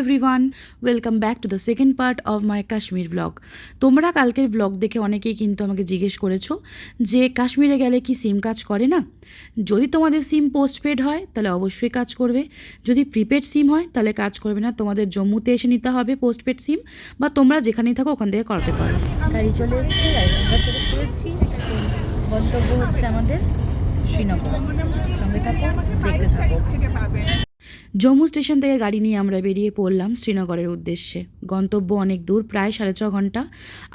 Everyone, welcome back to the second part of my Kashmir blog. তোমরা কালকের blog দেখে অনেকেই কিন্তু আমাকে জিজ্ঞেস করেছো যে কাশ্মীরে গেলে কি সিম কাজ করে না। যদি তোমাদের সিম পোস্টপেড হয় তাহলে অবশ্যই কাজ করবে, যদি প্রিপেড সিম হয় তাহলে কাজ করবে না। তোমাদের জম্মুতে এসে নিতে হবে পোস্টপেড সিম, বা তোমরা যেখানেই থাকো ওখান থেকে করতে পারো। গাড়ি চলে এসেছে, গাড়ি আমরা ছেড়ে পেয়েছি। গন্তব্য হচ্ছে আমাদের শ্রীনগর। সঙ্গে থাকো, দেখতে থাকো। জম্মু স্টেশন থেকে গাড়ি নিয়ে আমরা বেরিয়ে পড়লাম শ্রীনগরের উদ্দেশ্যে। গন্তব্য অনেক দূর, প্রায় 6.5 ঘন্টা,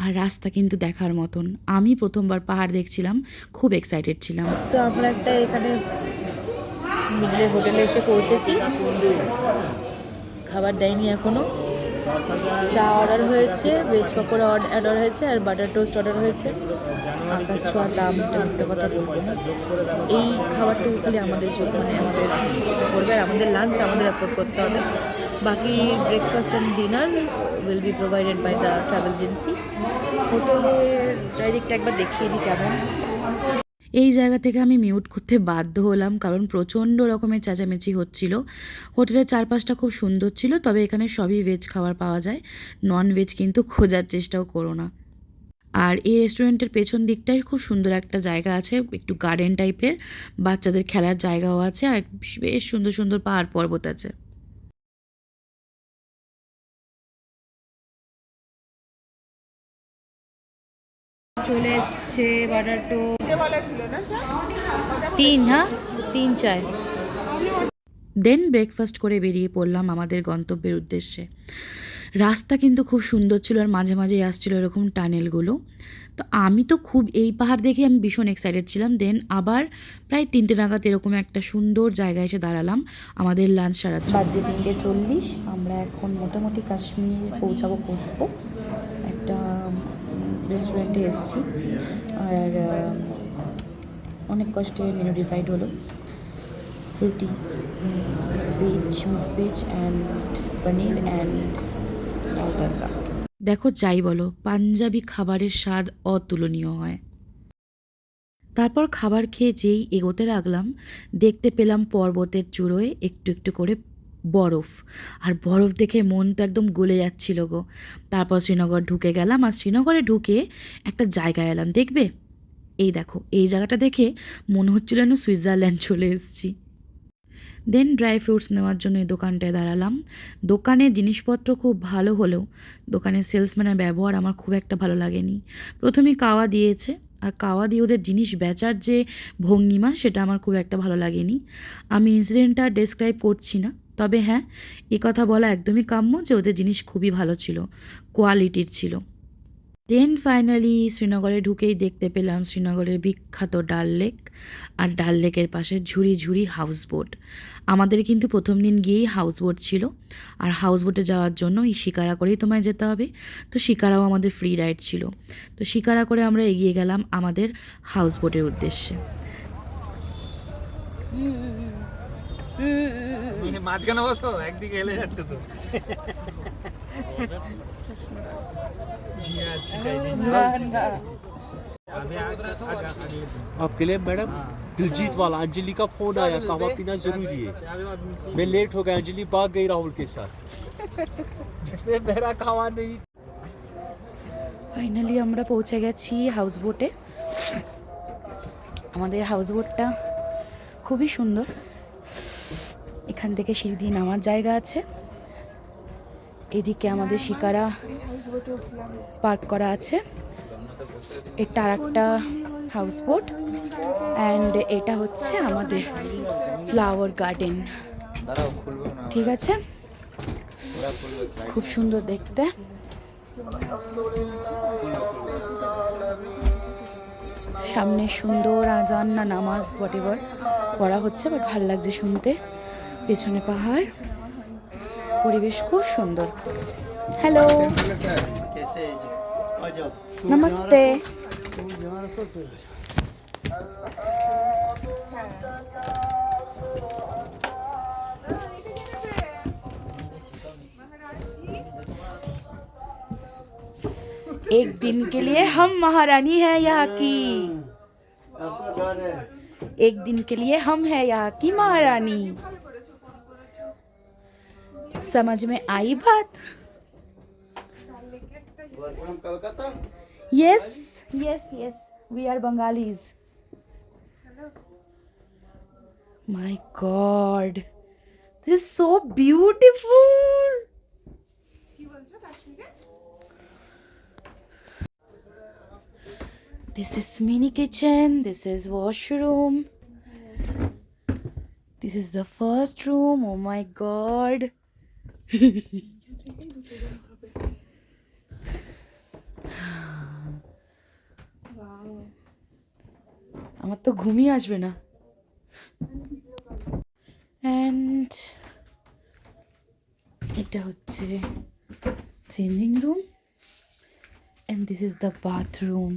আর রাস্তা কিন্তু দেখার মতন। আমি প্রথমবার পাহাড় দেখছিলাম, খুব এক্সাইটেড ছিলাম। সো আমরা একটা এখানে মিডলে হোটেলে এসে পৌঁছেছি। খাবার দেয়নি এখনও। চা অর্ডার হয়েছে, ভেজ পকোড়া অর্ডার হয়েছে, আর বাটার টোস্ট অর্ডার হয়েছে। আকাশ ছোঁয়ার দামটা মিথ্যে কথা বলবো না। এই খাবারটা উঠলে আমাদের আমাদের করবে, আর আমাদের লাঞ্চ আমাদের অ্যাফোর্ড করতে হবে। বাকি breakfast and dinner will be provided by the travel agency. হোটেলের চারিদিকটা একবার দেখিয়ে দিই কেমন। এই জায়গা থেকে আমি মিউট করতে বাধ্য হলাম, কারণ প্রচণ্ড রকমের চেঁচামেচি হচ্ছিল। হোটেলের চারপাশটা খুব সুন্দর ছিল, তবে এখানে সবই ভেজ খাবার পাওয়া যায়, নন ভেজ কিন্তু খোঁজার চেষ্টাও করো না। আর এই রেস্টুরেন্টের পেছন দিকটায় খুব সুন্দর একটা জায়গা আছে, একটু গার্ডেন টাইপের, বাচ্চাদের খেলার জায়গাও আছে, আর বেশ সুন্দর সুন্দর পাহাড় পর্বত আছে। চলে এসছে বাটার টোস্ট, 3 চায়। দেন ব্রেকফাস্ট করে বেরিয়ে পড়লাম আমাদের গন্তব্যের উদ্দেশ্যে। রাস্তা কিন্তু খুব সুন্দর ছিল, আর মাঝে মাঝেই আসছিল এরকম টানেলগুলো। তো আমি তো খুব, এই পাহাড় দেখে আমি ভীষণ এক্সাইটেড ছিলাম। দেন আবার প্রায় 3টে নাগাদ এরকম একটা সুন্দর জায়গায় এসে দাঁড়ালাম আমাদের লাঞ্চ সারার জন্য। বাজে 3:40। আমরা এখন মোটামুটি কাশ্মীর পৌঁছাবো। একটা রেস্টুরেন্টে এসেছি, আর অনেক কষ্টে মেনু ডিসাইড হলো। রুটি, veg, mix veg and paneer and ডাল তড়কা। দেখো, যাই বলো, পাঞ্জাবি খাবারের স্বাদ অতুলনীয় হয়। তারপর খাবার খেয়ে যেই এগোতে লাগলাম, দেখতে পেলাম পর্বতের চূড়োয় একটু একটু করে বরফ, আর বরফ দেখে মন তো একদম গলে যাচ্ছিল গো। তারপর শ্রীনগর ঢুকে গেলাম, আর শ্রীনগরে ঢুকে একটা জায়গায় এলাম, দেখবে? এই দেখো, এই জায়গাটা দেখে মনে হচ্ছিল যেন সুইজারল্যান্ড চলে এসেছি। দেন ড্রাই ফ্রুটস নেওয়ার জন্য এই দোকানটায় দাঁড়ালাম। দোকানের জিনিসপত্র খুব ভালো হলেও দোকানের সেলসম্যানের ব্যবহার আমার খুব একটা ভালো লাগেনি। প্রথমে কাওয়া দিয়েছে, আর কাওয়া দিয়ে ওদের জিনিস বেচার যে ভঙ্গিমা, সেটা আমার খুব একটা ভালো লাগেনি। আমি ইনসিডেন্টটা ডেসক্রাইব করছি না, তবে হ্যাঁ, এ কথা বলা একদমই কাম্য যে ওদের জিনিস খুবই ভালো ছিল, কোয়ালিটির ছিল। দেন ফাইনালি শ্রীনগরে ঢুকেই দেখতে পেলাম শ্রীনগরের বিখ্যাত ডাল লেক, আর ডাল লেকের পাশে ঝুড়ি ঝুড়ি হাউসবোট। আমাদের কিন্তু প্রথম দিন গিয়েই হাউসবোট ছিল, আর হাউসবোটে যাওয়ার জন্য এই শিকারা করেই তোমায় যেতে হবে। তো শিকারাও আমাদের ফ্রি রাইড ছিল, তো শিকারা করে আমরা এগিয়ে গেলাম আমাদের হাউসবোটের উদ্দেশ্যে। মাঝখানে বসো, একদিকে হেলে যাচ্ছে তো। आपके लिए मैडम दिलजीत वाला अंजलि का फोन आया, कहवा पीना जरूरी है। मैं लेट हो गया, अंजलि भाग गई राहुल के साथ, जिसने मेरा कहवा नहीं। ফাইনালি আমরা পৌঁছে গেছি হাউসবোটে। আমাদের হাউসবোটটা খুবই সুন্দর, এখান থেকে সিঁড়ি দিয়ে নামার জায়গা আছে। এদিকে আমাদের শিকারা পার্ক করা আছে। এটা আরেকটা হাউসবোট, অ্যান্ড এটা হচ্ছে আমাদের ফ্লাওয়ার গার্ডেন। ঠিক আছে, খুব সুন্দর দেখতে। সামনে সুন্দর আজান না নামাজ হোয়াটএভার পড়া হচ্ছে, বাট ভাল লাগছে শুনতে। পেছনে পাহাড়, পরিবেশ খুব সুন্দর। হ্যালো, নমস্তে। एक दिन के लिए हम महारानी है यहाँ की, एक दिन के लिए हम है यहाँ की महारानी। समझ में आई बात? Yes, yes, yes. We are Bengalis. My God, this is so beautiful. This is mini kitchen. This is washroom. This is the first room. Oh my God. আমার তো ঘুমই আসবে না। অ্যান্ড এটা হচ্ছে changing room and this is the bathroom.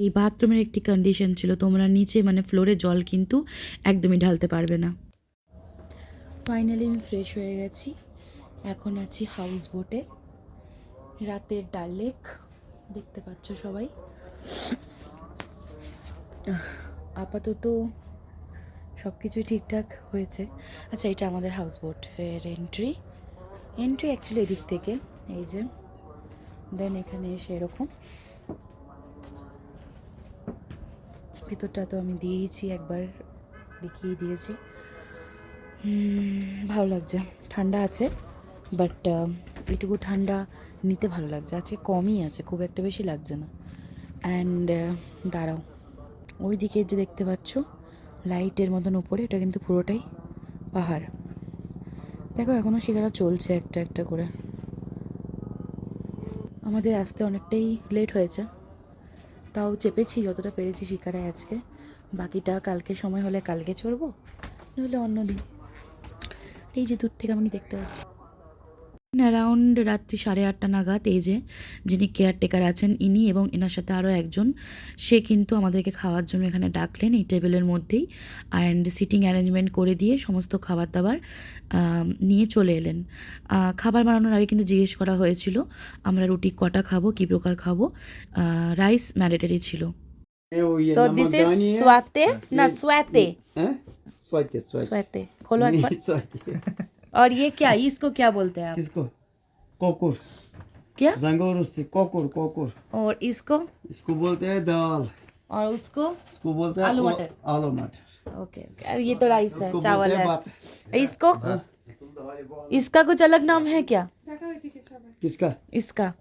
এই বাথরুমের একটি কন্ডিশন ছিল, তোমরা নিচে মানে ফ্লোরে জল কিন্তু একদমই ঢালতে পারবে না। ফাইনালি আমি ফ্রেশ হয়ে গেছি, এখন আছি হাউস বোটে। রাতের ডাল লেক দেখতে পাচ্ছ সবাই। আপাতত সব কিছুই ঠিকঠাক হয়েছে। আচ্ছা, এটা আমাদের হাউস বোটের এন্ট্রি অ্যাকচুয়ালি এদিক থেকে, এই যে দেন এখানে এসে এরকম। ভেতরটা তো আমি দিয়েছি, একবার দেখিয়ে দিয়েছি। ভালো লাগছে, ঠান্ডা আছে বাট এইটুকু ঠান্ডা নিতে ভালো লাগছে। আজকে কমই আছে, খুব একটা বেশি লাগছে না। অ্যান্ড দাঁড়াও, ওই দিকে যে দেখতে পাচ্ছ লাইটের মতন উপরে, এটা কিন্তু পুরোটাই পাহাড়। দেখো এখনও শিকারা চলছে একটা একটা করে। আমাদের আসতে অনেকটাই লেট হয়েছে, তাও চেপেছি যতটা পেরেছি শিকারায় আজকে। বাকিটা কালকে সময় হলে কালকে চড়বো, নাহলে অন্য দিন। এই যে দূর থেকে আমি দেখতে পাচ্ছি অ্যারাউন্ড রাত্রি 8:30 নাগাদ এই যে যিনি কেয়ারটেকার আছেন ইনি এবং এনার সাথে আরও একজন, সে কিন্তু আমাদেরকে খাওয়ার জন্য এখানে ডাকলেন এই টেবিলের মধ্যেই। অ্যান্ড সিটিং অ্যারেঞ্জমেন্ট করে দিয়ে সমস্ত খাবার দাবার নিয়ে চলে এলেন। খাবার বানানোর আগে কিন্তু জিজ্ঞেস করা হয়েছিল আমরা রুটি কটা খাবো, কী প্রকার খাবো। রাইস ম্যান্ডেটরি ছিল। So this is swate, na swate. Swate. Swate. खोलो एक बार। Swate. और ये क्या, इसको क्या बोलते हैं आप? किसको? कोकुर। क्या? जंगोरुस्ती कोकुर। और इसको? इसको बोलते हैं दाल। और उसको? इसको बोलते हैं आलू मटर। आलू मटर। Okay okay. और ये तो राइस है, इसको चावल बोलते हैं है। भात। इसको? इसका कुछ अलग नाम है क्या? किसका? इसका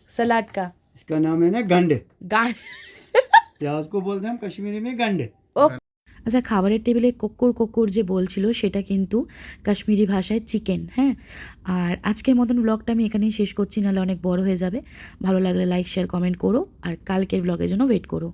सलाद का इसका नाम है ना गंडे। गान। प्याज को बोलते हैं हम कश्मीरी में गंडे। আচ্ছা, খাবারের টেবিলে কোক্কুর যে বলছিল সেটা কিন্তু কাশ্মীরি ভাষায় চিকেন। হ্যাঁ, আর আজকের মতন ব্লগটা আমি এখানেই শেষ করছি, নাহলে অনেক বড় হয়ে যাবে। ভালো লাগলে লাইক শেয়ার কমেন্ট করো, আর কালকের ব্লগের জন্য ওয়েট করো।